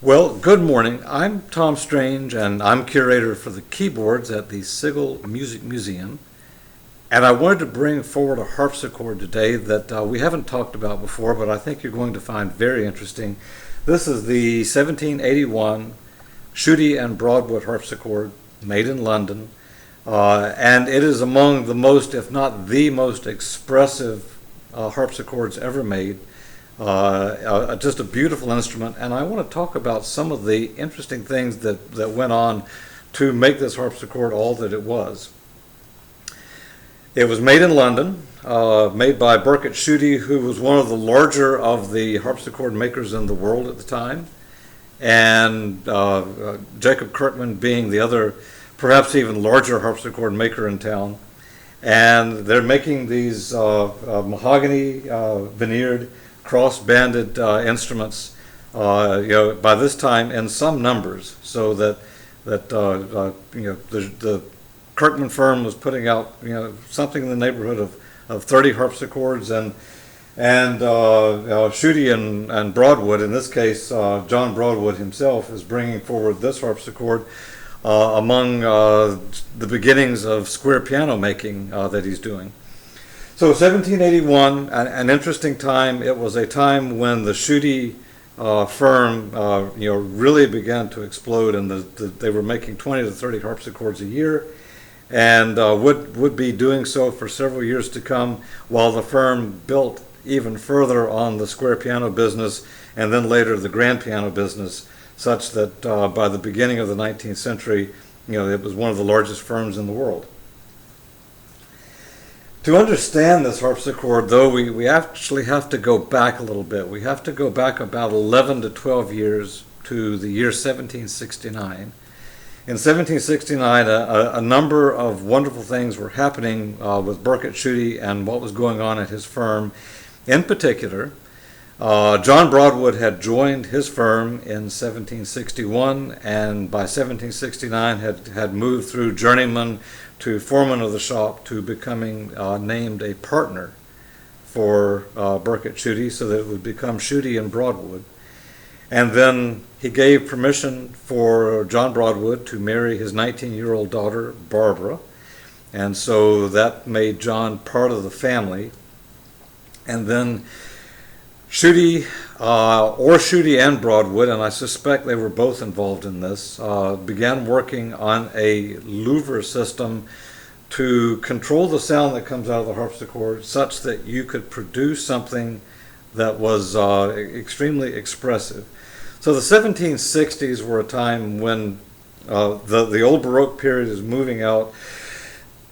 Well, good morning. I'm Tom Strange, and I'm curator for the keyboards at the Sigal Music Museum. And I wanted to bring forward a harpsichord today that we haven't talked about before, but I think you're going to find very interesting. This is the 1781 Shudi and Broadwood Harpsichord, made in London. And it is among the most, if not the most expressive harpsichords ever made. Just a beautiful instrument, and I want to talk about some of the interesting things that went on to make this harpsichord all that it was. It was made in London, made by Burkett Shudi, who was one of the larger of the harpsichord makers in the world at the time, and Jacob Kirkman being the other, perhaps even larger harpsichord maker in town. And they're making these mahogany veneered cross-banded instruments, by this time in some numbers, so that the Kirkman firm was putting out something in the neighborhood of 30 harpsichords, and Shudi and Broadwood, in this case John Broadwood himself, is bringing forward this harpsichord among the beginnings of square piano making that he's doing. So 1781, an interesting time. It was a time when the Shudi firm, really began to explode, and they were making 20 to 30 harpsichords a year, and would be doing so for several years to come, while the firm built even further on the square piano business, and then later the grand piano business, such that by the beginning of the 19th century, it was one of the largest firms in the world. To understand this harpsichord, though, we actually have to go back a little bit. We have to go back about 11 to 12 years to the year 1769. In 1769, a number of wonderful things were happening with Burkett Shudi and what was going on at his firm. In particular, John Broadwood had joined his firm in 1761, and by 1769 had moved through journeyman to foreman of the shop to becoming named a partner for Burkett Shudi, so that it would become Shudi and Broadwood. And then he gave permission for John Broadwood to marry his 19-year-old daughter, Barbara, and so that made John part of the family. And then Shudi and Broadwood, and I suspect they were both involved in this, began working on a louver system to control the sound that comes out of the harpsichord, such that you could produce something that was extremely expressive. So the 1760s were a time when the old Baroque period is moving out.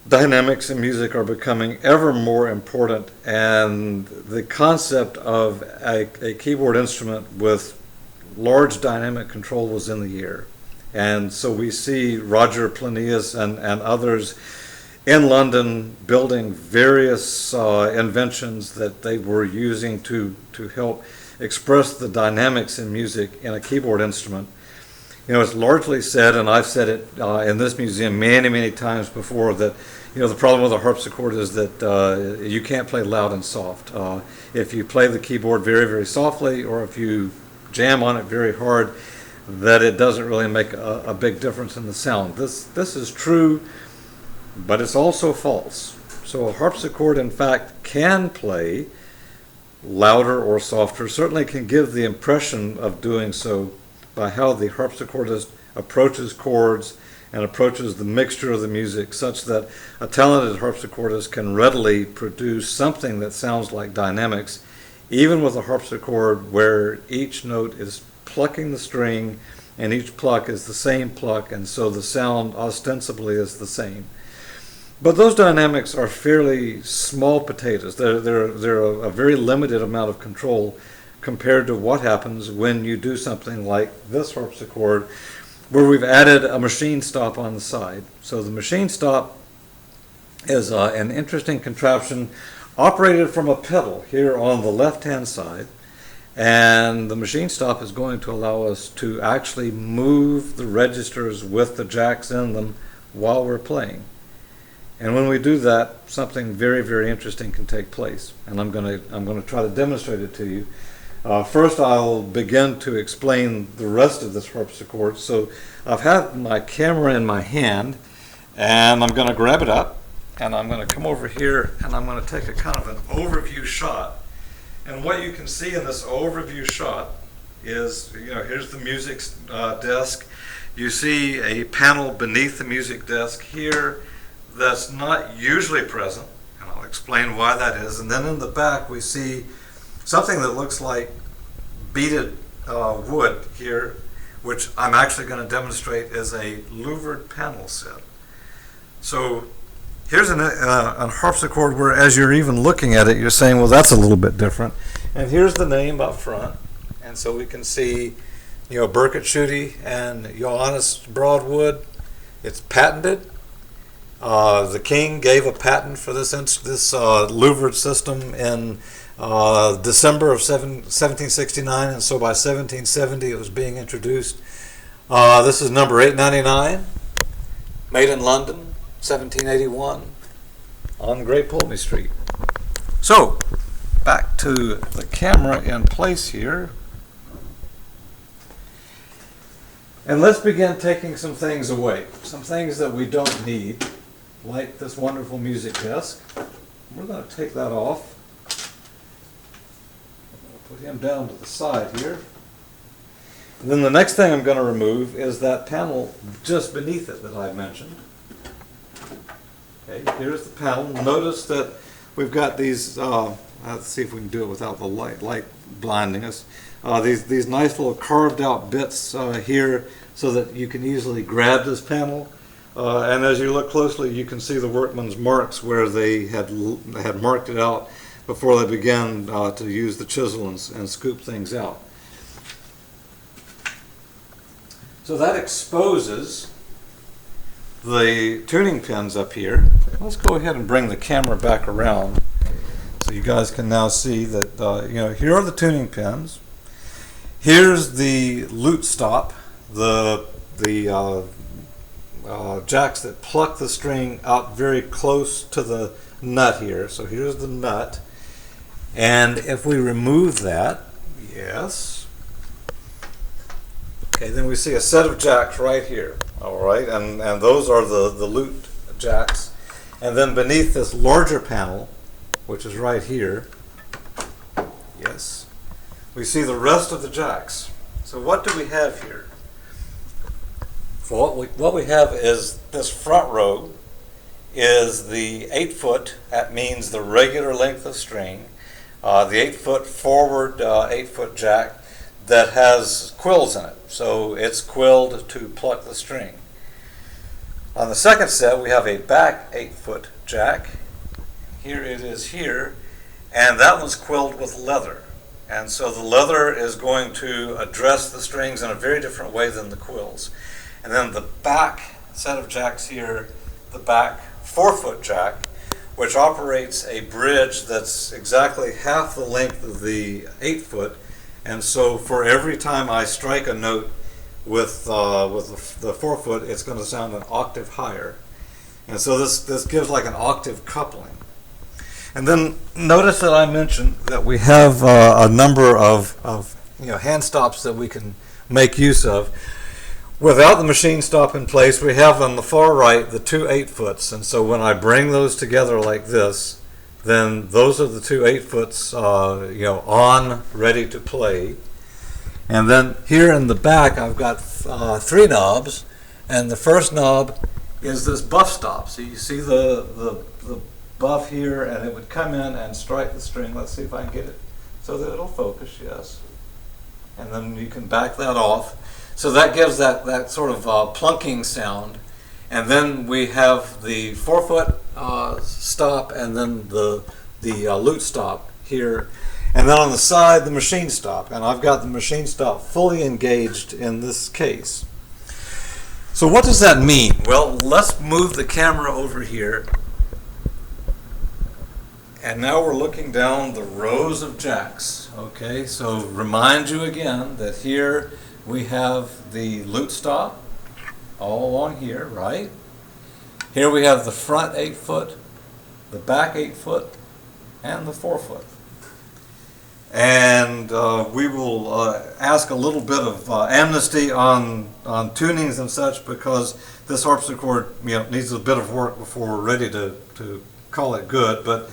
Dynamics in music are becoming ever more important, and the concept of a keyboard instrument with large dynamic control was in the air. And so we see Roger Plinius and others in London building various inventions that they were using to help express the dynamics in music in a keyboard instrument. It's largely said, and I've said it in this museum many, many times before, that the problem with a harpsichord is that you can't play loud and soft. If you play the keyboard very, very softly, or if you jam on it very hard, that it doesn't really make a big difference in the sound. This is true, but it's also false. So a harpsichord, in fact, can play louder or softer, certainly can give the impression of doing so by how the harpsichordist approaches chords and approaches the mixture of the music, such that a talented harpsichordist can readily produce something that sounds like dynamics, even with a harpsichord where each note is plucking the string and each pluck is the same pluck, and so the sound ostensibly is the same. But those dynamics are fairly small potatoes. They're a very limited amount of control compared to what happens when you do something like this harpsichord, where we've added a machine stop on the side. So the machine stop is an interesting contraption operated from a pedal here on the left-hand side, and the machine stop is going to allow us to actually move the registers with the jacks in them while we're playing. And when we do that, something very, very interesting can take place. And I'm going to try to demonstrate it to you. First, I'll begin to explain the rest of this harpsichord. So I've had my camera in my hand, and I'm going to grab it up, and I'm going to come over here, and I'm going to take a kind of an overview shot. And what you can see in this overview shot is, here's the music desk. You see a panel beneath the music desk here that's not usually present, and I'll explain why that is. And then in the back we see something that looks like beaded wood here, which I'm actually going to demonstrate is a louvered panel set. So here's a harpsichord where, as you're even looking at it, you're saying, well, that's a little bit different. And here's the name up front. And so we can see, Burkett Shudi and Johannes Broadwood. It's patented. The king gave a patent for this louvered system in December of 1769, and so by 1770 it was being introduced. This is number 899, made in London, 1781, on Great Pulteney Street. So, back to the camera in place here. And let's begin taking some things away, some things that we don't need, like this wonderful music desk. We're going to take that off. Put him down to the side here. And then the next thing I'm going to remove is that panel just beneath it that I mentioned. Okay, here's the panel. Notice that we've got these, let's see if we can do it without the light blinding us. These nice little carved out bits here so that you can easily grab this panel. And as you look closely, you can see the workman's marks where they had marked it out before they began to use the chisel and scoop things out. So that exposes the tuning pins up here. Let's go ahead and bring the camera back around so you guys can now see that here are the tuning pins. Here's the lute stop, the jacks that pluck the string out very close to the nut here. So here's the nut. And if we remove that, yes. Okay, then we see a set of jacks right here. All right, and those are the lute jacks. And then beneath this larger panel, which is right here, yes, we see the rest of the jacks. So what do we have here? So what we have is this front row is the 8-foot. That means the regular length of string. The 8-foot forward 8-foot jack that has quills in it. So it's quilled to pluck the string. On the second set, we have a back 8-foot jack. Here it is here, and that one's quilled with leather. And so the leather is going to address the strings in a very different way than the quills. And then the back set of jacks here, the back 4-foot jack, which operates a bridge that's exactly half the length of the 8-foot. And so for every time I strike a note with the 4-foot, it's going to sound an octave higher. And so this gives like an octave coupling. And then notice that I mentioned that we have a number of hand stops that we can make use of. Without the machine stop in place, we have on the far right the two 8-foots. And so when I bring those together like this, then those are the two 8-foots on, ready to play. And then here in the back, I've got 3 knobs. And the first knob is this buff stop. So you see the buff here, and it would come in and strike the string. Let's see if I can get it so that it'll focus, yes. And then you can back that off. So that gives that sort of plunking sound. And then we have the 4-foot stop, and then the lute stop here. And then on the side, the machine stop. And I've got the machine stop fully engaged in this case. So what does that mean? Well, let's move the camera over here. And now we're looking down the rows of jacks. Okay, so remind you again that here we have the lute stop all along here, right? Here we have the front 8-foot, the back 8-foot, and the 4-foot. and we will ask a little bit of amnesty on tunings and such, because this harpsichord, needs a bit of work before we're ready to call it good. But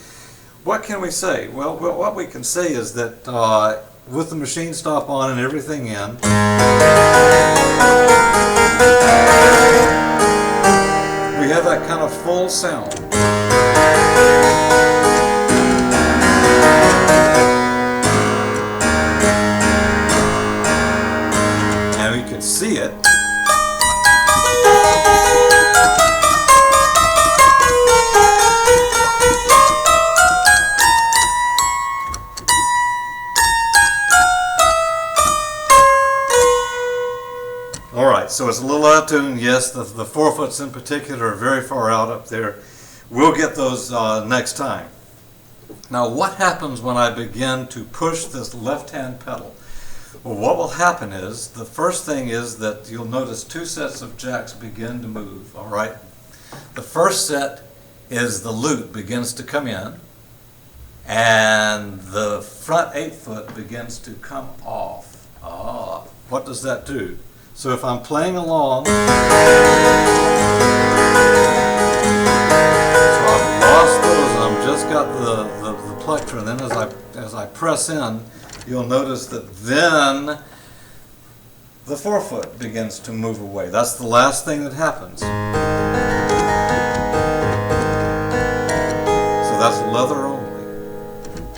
what can we say? Well, what we can say is that with the machine stop on and everything in, we have that kind of full sound. And we can see it. So it's a little out of tune. Yes, the 4-foots in particular are very far out up there. We'll get those next time. Now, what happens when I begin to push this left-hand pedal? Well, what will happen is, the first thing is that you'll notice 2 sets of jacks begin to move, all right? The first set is the lute begins to come in, and the front 8-foot begins to come off. What does that do? So if I'm playing along, so I've lost those, I've just got the plectra, and then as I press in, you'll notice that then the 4-foot begins to move away. That's the last thing that happens. So that's leather only.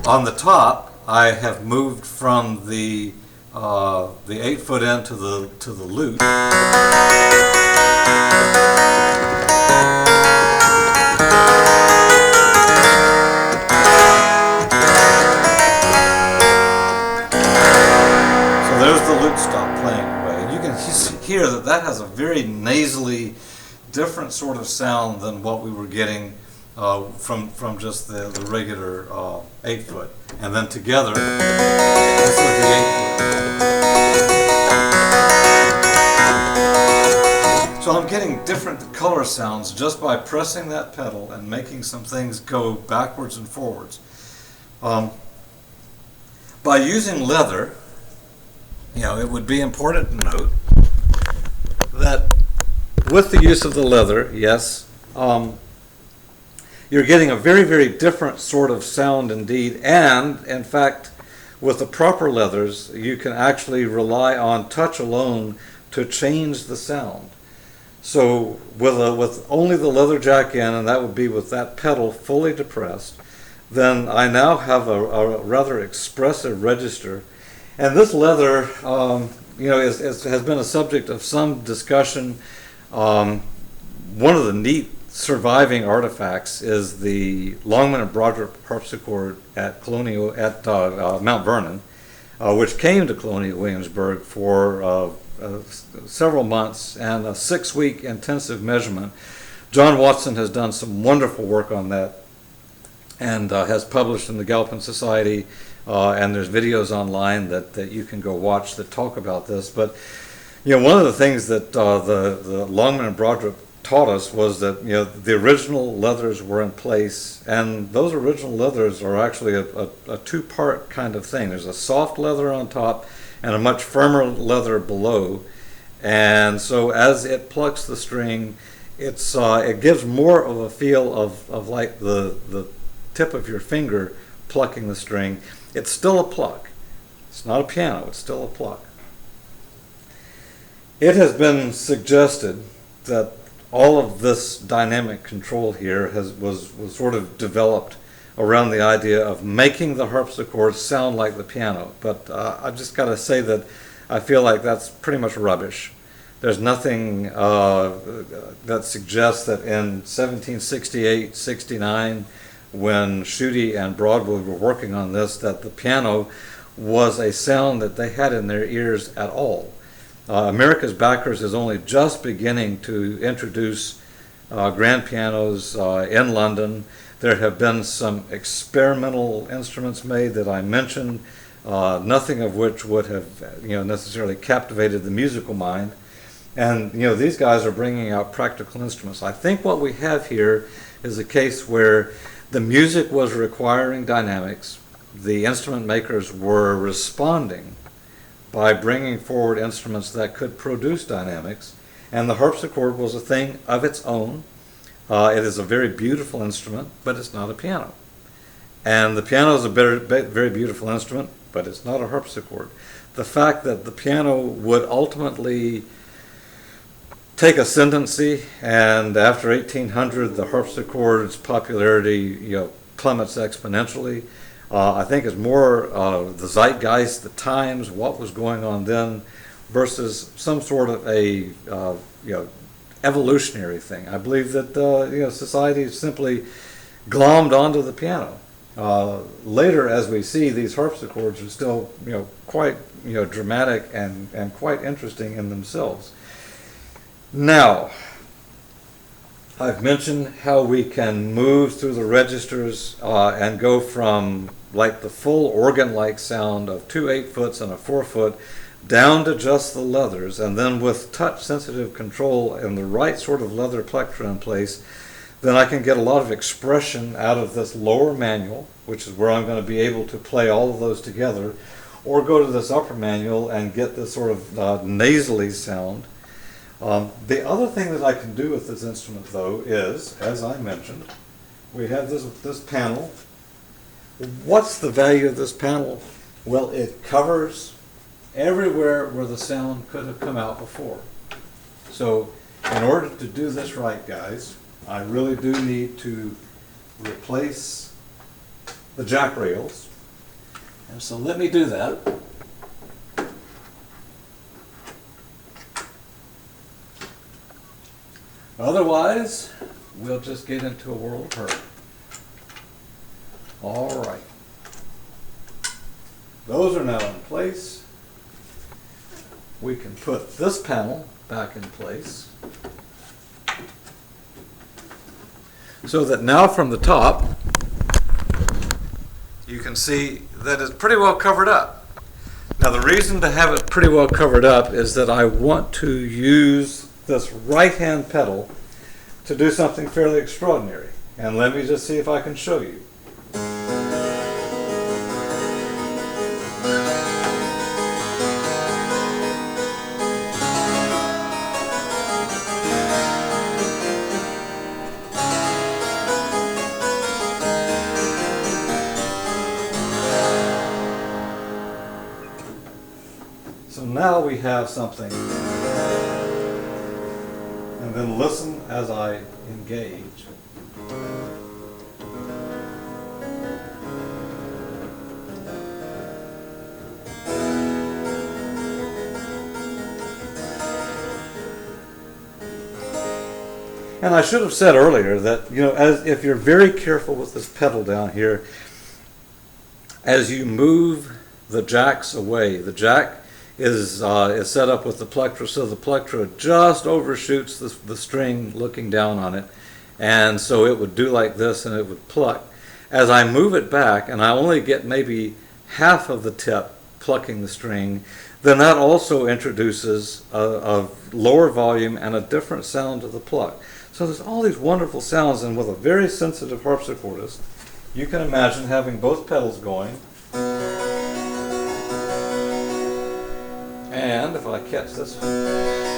On the top, I have moved from the 8-foot end to the lute. So there's the lute stop playing away. And you can hear that has a very nasally, different sort of sound than what we were getting from just the regular 8-foot. And then together, this is the 8-foot. So I'm getting different color sounds just by pressing that pedal and making some things go backwards and forwards. By using leather, it would be important to note that with the use of the leather, yes, you're getting a very, very different sort of sound indeed. And in fact, with the proper leathers, you can actually rely on touch alone to change the sound. So with only the leather jack in, and that would be with that pedal fully depressed, then I now have a rather expressive register. And this leather, has been a subject of some discussion. One of the neat surviving artifacts is the Longman and Broadwood Harpsichord at Mount Vernon, which came to Colonial Williamsburg for several months and a 6-week intensive measurement. John Watson has done some wonderful work on that and has published in the Galpin Society, and there's videos online that you can go watch that talk about this. But one of the things that the Longman and Broadwood taught us was that the original leathers were in place, and those original leathers are actually a 2-part kind of thing. There's a soft leather on top and a much firmer leather below, and so as it plucks the string, it gives more of a feel of like the tip of your finger plucking the string. It's still a pluck. It's not a piano, it's still a pluck. It has been suggested that all of this dynamic control here was sort of developed around the idea of making the harpsichord sound like the piano. But I've just got to say that I feel like that's pretty much rubbish. There's nothing that suggests that in 1768-69, when Shudi and Broadwood were working on this, that the piano was a sound that they had in their ears at all. America's Backers is only just beginning to introduce grand pianos in London. There have been some experimental instruments made that I mentioned, nothing of which would have necessarily captivated the musical mind. And these guys are bringing out practical instruments. I think what we have here is a case where the music was requiring dynamics, the instrument makers were responding by bringing forward instruments that could produce dynamics, and the harpsichord was a thing of its own. It is a very beautiful instrument, but it's not a piano. And the piano is a very beautiful instrument, but it's not a harpsichord. The fact that the piano would ultimately take ascendancy, and after 1800 the harpsichord's popularity plummets exponentially, I think is more the zeitgeist, the times, what was going on then, versus some sort of a evolutionary thing. I believe that society simply glommed onto the piano. Later, as we see, these harpsichords are still quite dramatic and quite interesting in themselves. Now, I've mentioned how we can move through the registers and go from like the full organ-like sound of 2 8-foots and a 4-foot down to just the leathers, and then with touch-sensitive control and the right sort of leather plectra in place, then I can get a lot of expression out of this lower manual, which is where I'm going to be able to play all of those together, or go to this upper manual and get this sort of nasally sound. The other thing that I can do with this instrument, though, is, as I mentioned, we have this panel. What's the value of this panel? Well, it covers everywhere where the sound could have come out before. So in order to do this right, guys, I really do need to replace the jack rails. And so let me do that. Otherwise, we'll just get into a world of hurt. All right. Those are now in place. We can put this panel back in place, so that now from the top, you can see that it's pretty well covered up. Now the reason to have it pretty well covered up is that I want to use this right-hand pedal to do something fairly extraordinary. And let me just see if I can show you. So now we have something. And then listen as I engage. And I should have said earlier that, as if you're very careful with this pedal down here, as you move the jacks away, the jack is set up with the plectra, so the plectra just overshoots the string looking down on it, and so it would do like this and it would pluck. As I move it back, and I only get maybe half of the tip plucking the string, then that also introduces a lower volume and a different sound to the pluck. So there's all these wonderful sounds, and with a very sensitive harpsichordist, you can imagine having both pedals going. And if I catch this one.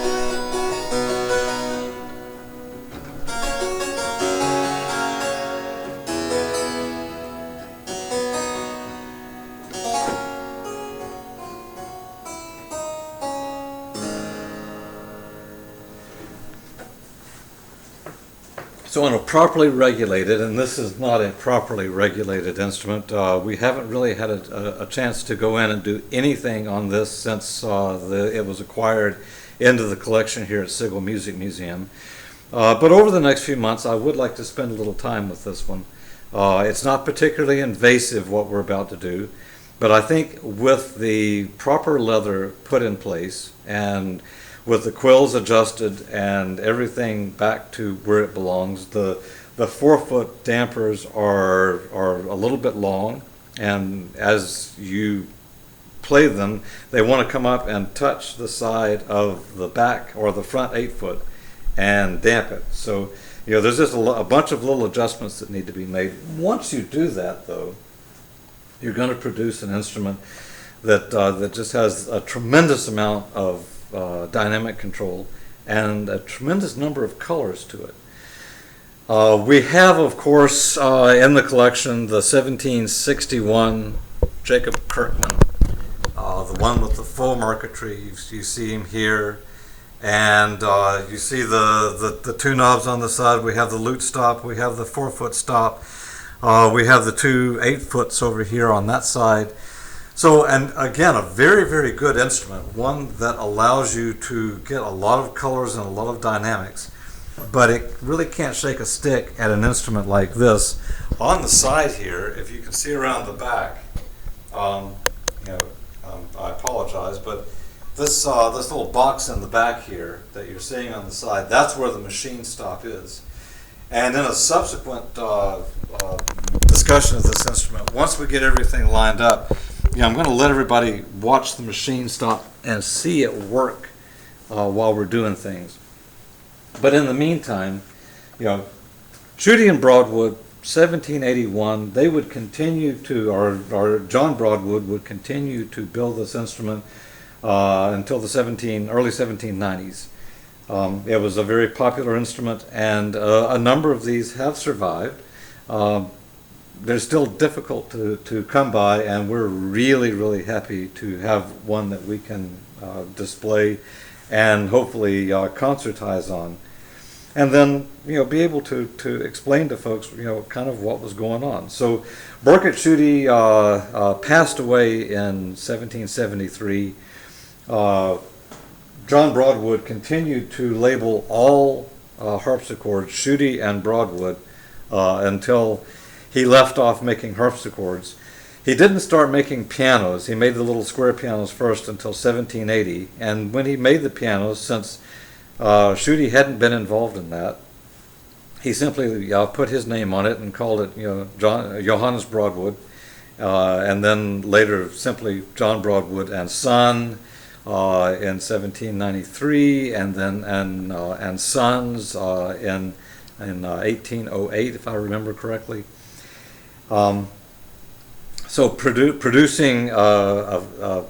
So on a properly regulated, and this is not a properly regulated instrument, we haven't really had a chance to go in and do anything on this since it was acquired into the collection here at Sigal Music Museum. But over the next few months, I would like to spend a little time with this one. It's not particularly invasive what we're about to do, but I think with the proper leather put in place and with the quills adjusted and everything back to where it belongs, the 4-foot dampers are a little bit long, and as you play them, they want to come up and touch the side of the back or the front 8-foot and damp it. So there's just a bunch of little adjustments that need to be made. Once you do that, though, you're going to produce an instrument that just has a tremendous amount of dynamic control and a tremendous number of colors to it. We have, of course, in the collection the 1761 Jacob Kirkman, the one with the full marquetry. You see him here, and you see the two knobs on the side. We have the lute stop, we have the 4-foot stop, we have the two 8-foots over here on that side. So, and again, a very, very good instrument, one that allows you to get a lot of colors and a lot of dynamics, but it really can't shake a stick at an instrument like this. On the side here, if you can see around the back, I apologize, but this little box in the back here that you're seeing on the side, that's where the machine stop is. And in a subsequent discussion of this instrument, once we get everything lined up, I'm going to let everybody watch the machine stop and see it work while we're doing things. But in the meantime, Shudi and Broadwood, 1781, they would continue to, or John Broadwood would continue to build this instrument until the early 1790s. It was a very popular instrument, and a number of these have survived. They're still difficult to come by, and we're really, really happy to have one that we can display and hopefully concertize on. And then, be able to explain to folks, kind of what was going on. So, Burkett Shudi passed away in 1773. John Broadwood continued to label all harpsichords Shudi and Broadwood until he left off making harpsichords. He didn't start making pianos. He made the little square pianos first until 1780. And when he made the pianos, since Shudi hadn't been involved in that, he simply put his name on it and called it, Johannes Broadwood, and then later simply John Broadwood and Son in 1793, and then and Sons in 1808, if I remember correctly. So producing a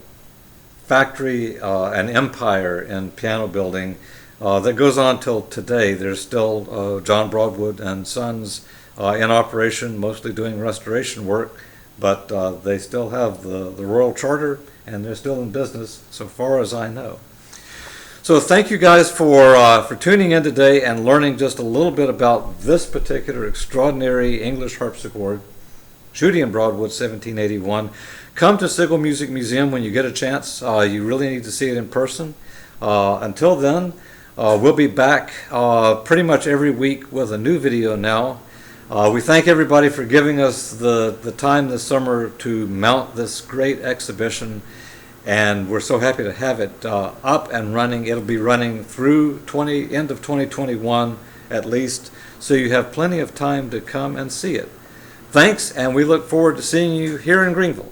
factory, an empire in piano building that goes on till today. There's still John Broadwood and Sons in operation, mostly doing restoration work, but they still have the Royal Charter, and they're still in business so far as I know. So thank you guys for tuning in today and learning just a little bit about this particular extraordinary English harpsichord, Shudi and Broadwood, 1781. Come to Sigal Music Museum when you get a chance. You really need to see it in person. Until then, we'll be back pretty much every week with a new video now. We thank everybody for giving us the time this summer to mount this great exhibition, and we're so happy to have it up and running. It'll be running through end of 2021 at least, so you have plenty of time to come and see it. Thanks, and we look forward to seeing you here in Greenville.